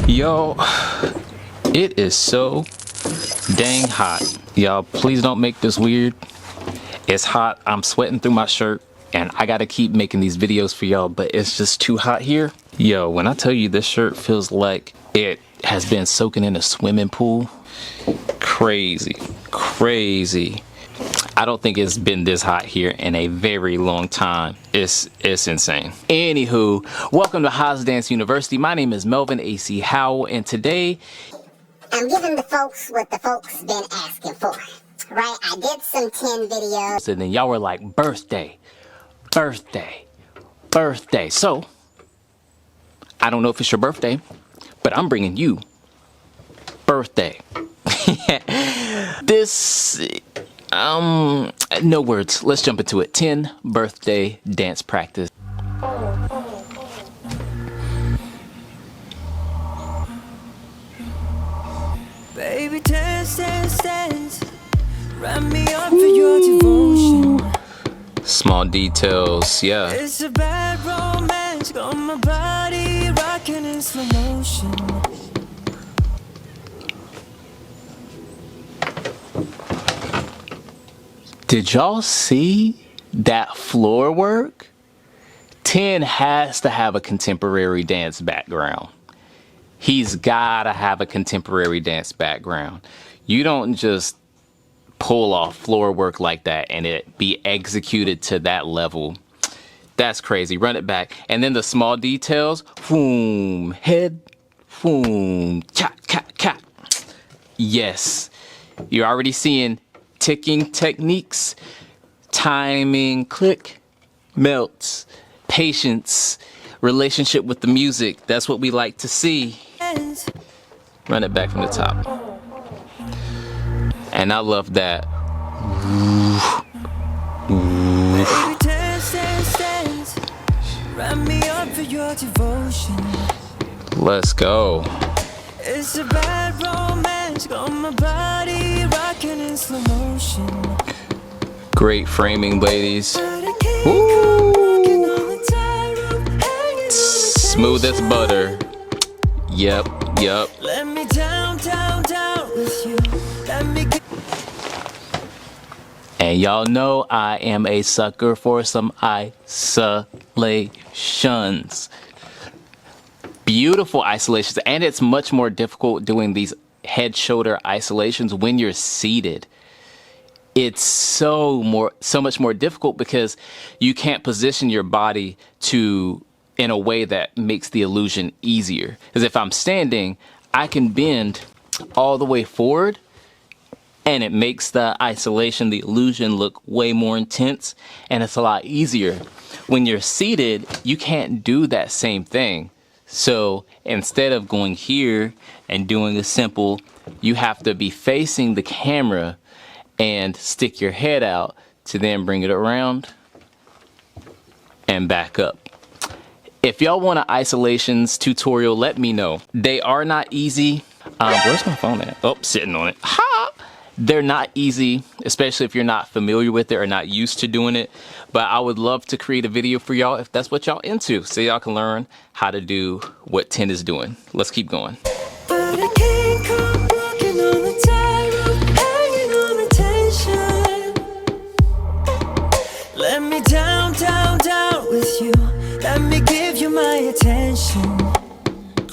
Yo, it is so dang hot. Y'all, please don't make this weird. It's hot. I'm sweating through my shirt and I gotta keep making these videos for y'all, but it's just too hot here. Yo, when I tell you this shirt feels like it has been soaking in a swimming pool. Crazy, crazy. I don't think it's been this hot here in a very long time. It's insane. Anywho, welcome to Haas Dance University. My name is Melvin A.C. Howell, and today I'm giving the folks what the folks been asking for, right? I did some 10 videos. And then y'all were like, birthday, birthday, birthday. So, I don't know if it's your birthday, but I'm bringing you birthday. No words. Let's jump into it. 10 birthday dance practice. Baby, dance, dance, dance. Wrap me up for your devotion. Small details, yeah. It's a bad romance. Got my body rocking in slow motion. Did y'all see that floor work? 10 has to have a contemporary dance background. He's gotta have a contemporary dance background. You don't just pull off floor work like that and it be executed to that level. That's crazy. Run it back. And then the small details. Boom, head, boom, cha, cha, cha. Yes, you're already seeing ticking techniques, timing, click, melts, patience, relationship with the music. That's what we like to see. Run it back from the top. And I love that. Baby, dance, dance, dance. Wrap me up for your devotion. Let's go. It's a bad romance. Got my body rocking in slow motion. Great framing, ladies. Smooth as butter. Yep, yep. Let me down, down, down with you. Let me get. And y'all know I am a sucker for some isolations. Beautiful isolations. And it's much more difficult doing these head-shoulder isolations when you're seated. It's so much more difficult because you can't position your body in a way that makes the illusion easier. Because if I'm standing, I can bend all the way forward and it makes the isolation, the illusion, look way more intense and it's a lot easier. When you're seated, you can't do that same thing. So instead of going here and doing a simple, you have to be facing the camera and stick your head out to then bring it around and back up. If y'all want an isolations tutorial, let me know. They are not easy. Where's my phone at? Oh, sitting on it. Ha! They're not easy, especially if you're not familiar with it or not used to doing it. But I would love to create a video for y'all if that's what y'all into, so y'all can learn how to do what 10 is doing. Let's keep going. But I can't come walking on the tightrope, hanging on the tension. Let me down, down, down with you. Let me give you my attention.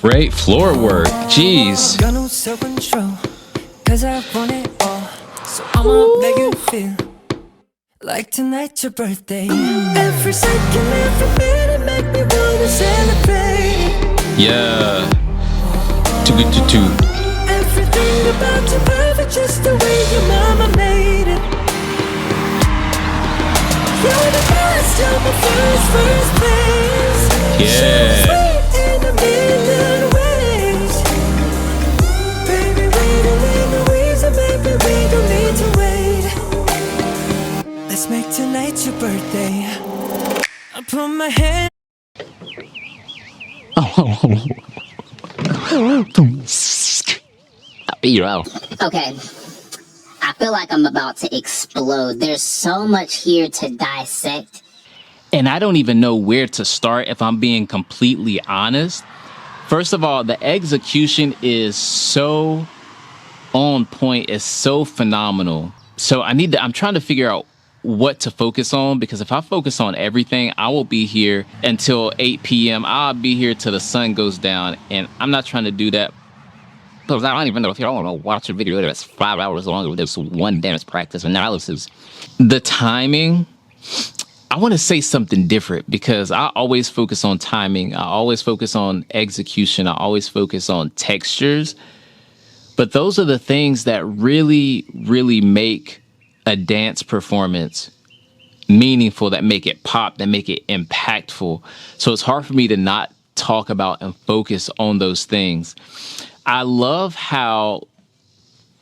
Great floor work. Jeez. Got no self-control, 'cause I want it all. So I'ma make you feel like tonight's your birthday. Every second, every minute make me wanna celebrate. Yeah. Too good to two. Everything about you perfect, just the way your mama made it. You're the best, you're my first place. Yeah. Sweet in a million ways. Baby, we don't need no reason, baby, we don't need to wait. Let's make tonight your birthday. I put my hand. Okay, I feel like I'm about to explode. There's so much here to dissect. And I don't even know where to start if I'm being completely honest. First of all, the execution is so on point, is so phenomenal. So I'm trying to figure out what to focus on, because if I focus on everything, I will be here until 8 p.m. I'll be here till the sun goes down, and I'm not trying to do that. Because I don't even know if y'all want to watch a video that's 5 hours long with this one dance practice analysis. The timing, I want to say something different, because I always focus on timing. I always focus on execution. I always focus on textures. But those are the things that really, really make a dance performance meaningful, that make it pop, that make it impactful. So it's hard for me to not talk about and focus on those things. I love how,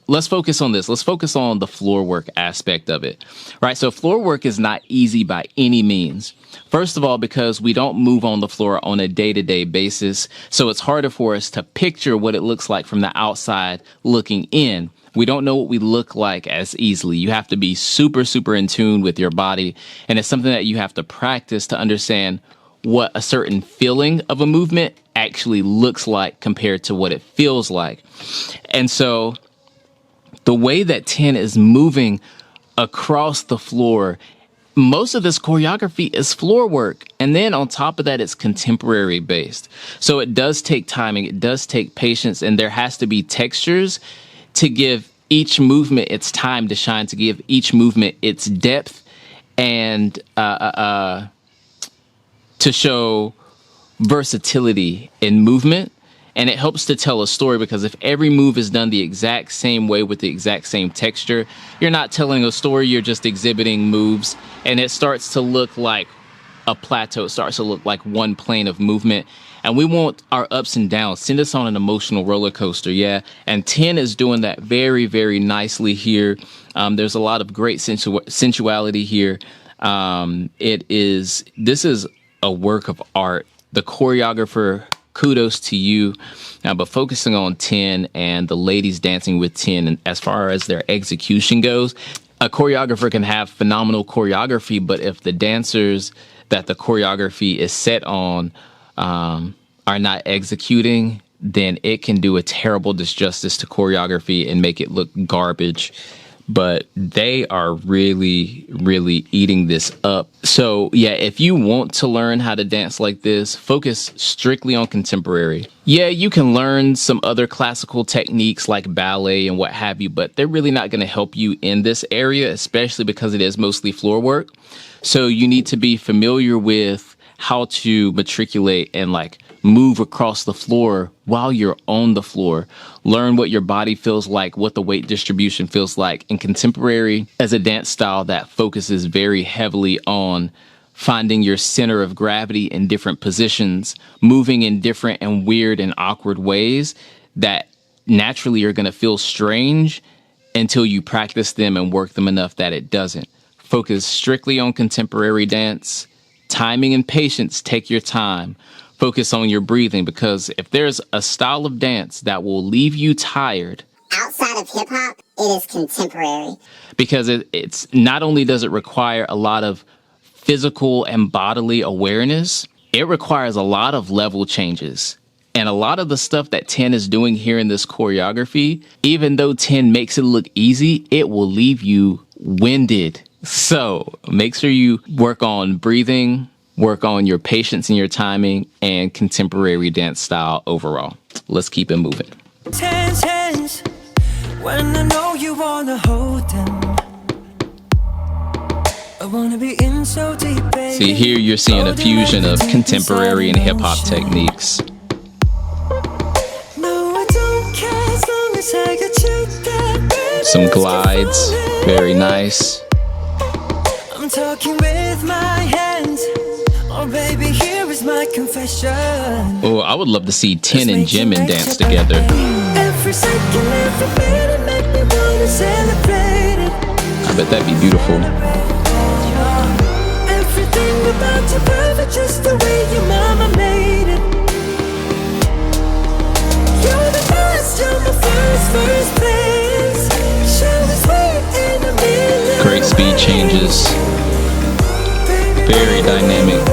let's focus on this. Let's focus on the floor work aspect of it, right? So floor work is not easy by any means. First of all, because we don't move on the floor on a day-to-day basis. So it's harder for us to picture what it looks like from the outside looking in. We don't know what we look like as easily. You have to be super, super in tune with your body. And it's something that you have to practice to understand what a certain feeling of a movement actually looks like compared to what it feels like. And so the way that 10 is moving across the floor, most of this choreography is floor work. And then on top of that, it's contemporary based. So it does take timing. It does take patience. And there has to be textures to give each movement its time to shine, to give each movement its depth, and to show versatility in movement. And it helps to tell a story, because if every move is done the exact same way with the exact same texture, you're not telling a story, you're just exhibiting moves. And it starts to look like a plateau. It starts to look like one plane of movement. And we want our ups and downs. Send us on an emotional roller coaster, yeah? And 10 is doing that very, very nicely here. There's a lot of great sensuality here. This is a work of art. The choreographer, kudos to you. But focusing on 10 and the ladies dancing with 10, and as far as their execution goes, a choreographer can have phenomenal choreography, but if the dancers that the choreography is set on are not executing, then it can do a terrible disjustice to choreography and make it look garbage. But they are really, really eating this up. So yeah, if you want to learn how to dance like this, focus strictly on contemporary. Yeah, you can learn some other classical techniques like ballet and what have you, but they're really not going to help you in this area, especially because it is mostly floor work. So you need to be familiar with how to matriculate and like move across the floor while you're on the floor. Learn what your body feels like, what the weight distribution feels like. And contemporary as a dance style that focuses very heavily on finding your center of gravity in different positions, moving in different and weird and awkward ways that naturally are going to feel strange until you practice them and work them enough that it doesn't. Focus strictly on contemporary dance. Timing and patience, take your time. Focus on your breathing, because if there's a style of dance that will leave you tired outside of hip hop, it is contemporary. Because it's not only does it require a lot of physical and bodily awareness, it requires a lot of level changes. And a lot of the stuff that 10 is doing here in this choreography, even though 10 makes it look easy, it will leave you winded. So make sure you work on breathing, work on your patience and your timing, and contemporary dance style overall. Let's keep it moving. Tense, when I know you wanna hold them. I wanna be in so deep, baby. See, here you're seeing a fusion of contemporary and hip hop techniques. No, I don't care as long as I get you there, baby. Some glides, very nice. I'm talking with my hands. Oh baby, here is my confession. Oh, I would love to see 10 and Jimin dance together. Every second, every minute, make me wanna celebrate it. I bet that'd be beautiful. Everything about you perfect, just the way your mama made it. You're the best, you're my first place. Show me sweet in a million. Great speed changes. Very dynamic.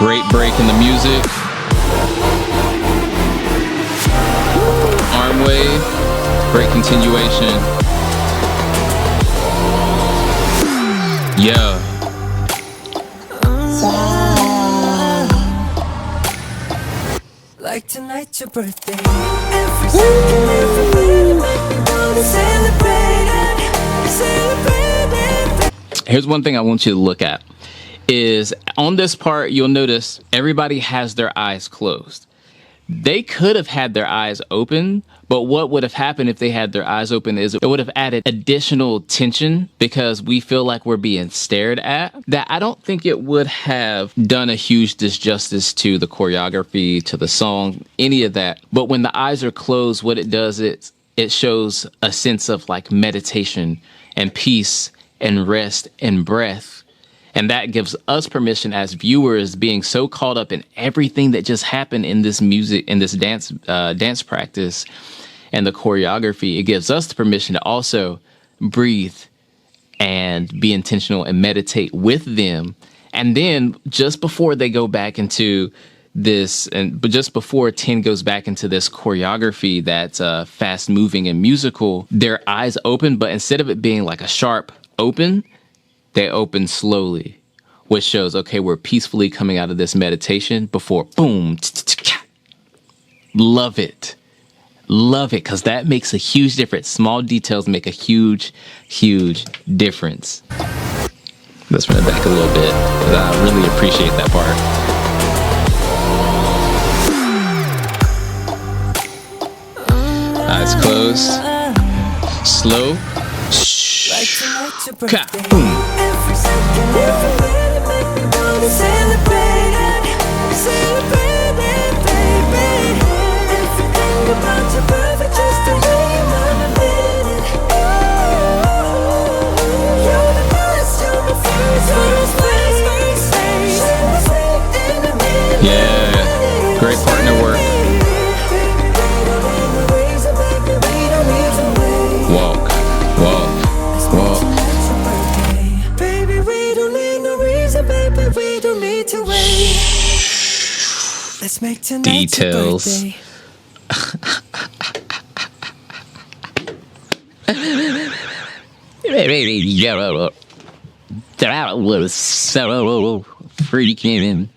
Great break in the music. Arm wave. Great continuation. Yeah. Like tonight's your birthday. Every second, every minute, make me wanna celebrate it. Celebrate it. Here's one thing I want you to look at. Is on this part, you'll notice everybody has their eyes closed. They could have had their eyes open, but what would have happened if they had their eyes open is it would have added additional tension because we feel like we're being stared at. That I don't think it would have done a huge disjustice to the choreography, to the song, any of that. But when the eyes are closed, what it does is it shows a sense of like meditation and peace and rest and breath. And that gives us permission as viewers, being so caught up in everything that just happened in this music, in this dance practice and the choreography. It gives us the permission to also breathe and be intentional and meditate with them. And then just before they go back into this, but just before 10 goes back into this choreography that's fast moving and musical, their eyes open, but instead of it being like a sharp open, they open slowly, which shows, okay, we're peacefully coming out of this meditation before boom. Love it. Love it, because that makes a huge difference. Small details make a huge, huge difference. Let's run it back a little bit, because I really appreciate that part. Eyes closed. Slow. Like tonight's your Ka, birthday. boom. Every second, every minute, make me wanna celebrate it. Celebrate it, baby. Everything about you perfect, just the way you wanna live it. You're the best, you're my first place. In the middle. Yeah, great partner work. Walk, walk, walk. Baby, we don't need no reason, baby, we don't need to wait. Let's make tonight Details. your birthday. That was so freaking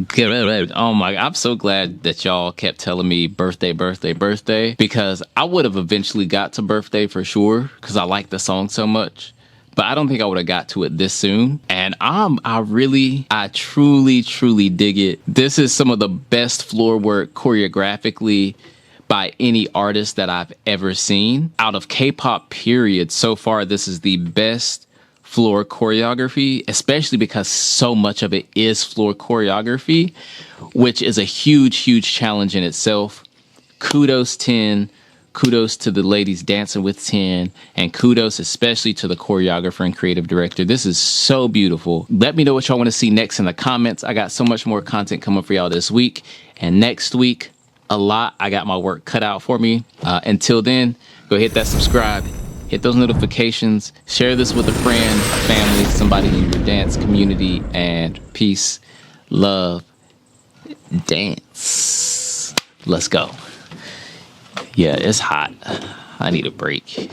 good. Oh my, I'm so glad that y'all kept telling me birthday, birthday, birthday, because I would have eventually got to birthday for sure, because I like the song so much. But I don't think I would have got to it this soon. And I truly dig it. This is some of the best floor work choreographically by any artist that I've ever seen. Out of K-pop period, so far, this is the best floor choreography, especially because so much of it is floor choreography, which is a huge, huge challenge in itself. Kudos 10. Kudos to the ladies dancing with 10, and kudos especially to the choreographer and creative director. This is so beautiful. Let me know what y'all want to see next in the comments. I got so much more content coming for y'all this week and next week. A lot. I got my work cut out for me. Until then, go hit that subscribe, hit those notifications, share this with a friend, a family, somebody in your dance community, and peace, love, dance. Let's go. Yeah, it's hot. I need a break.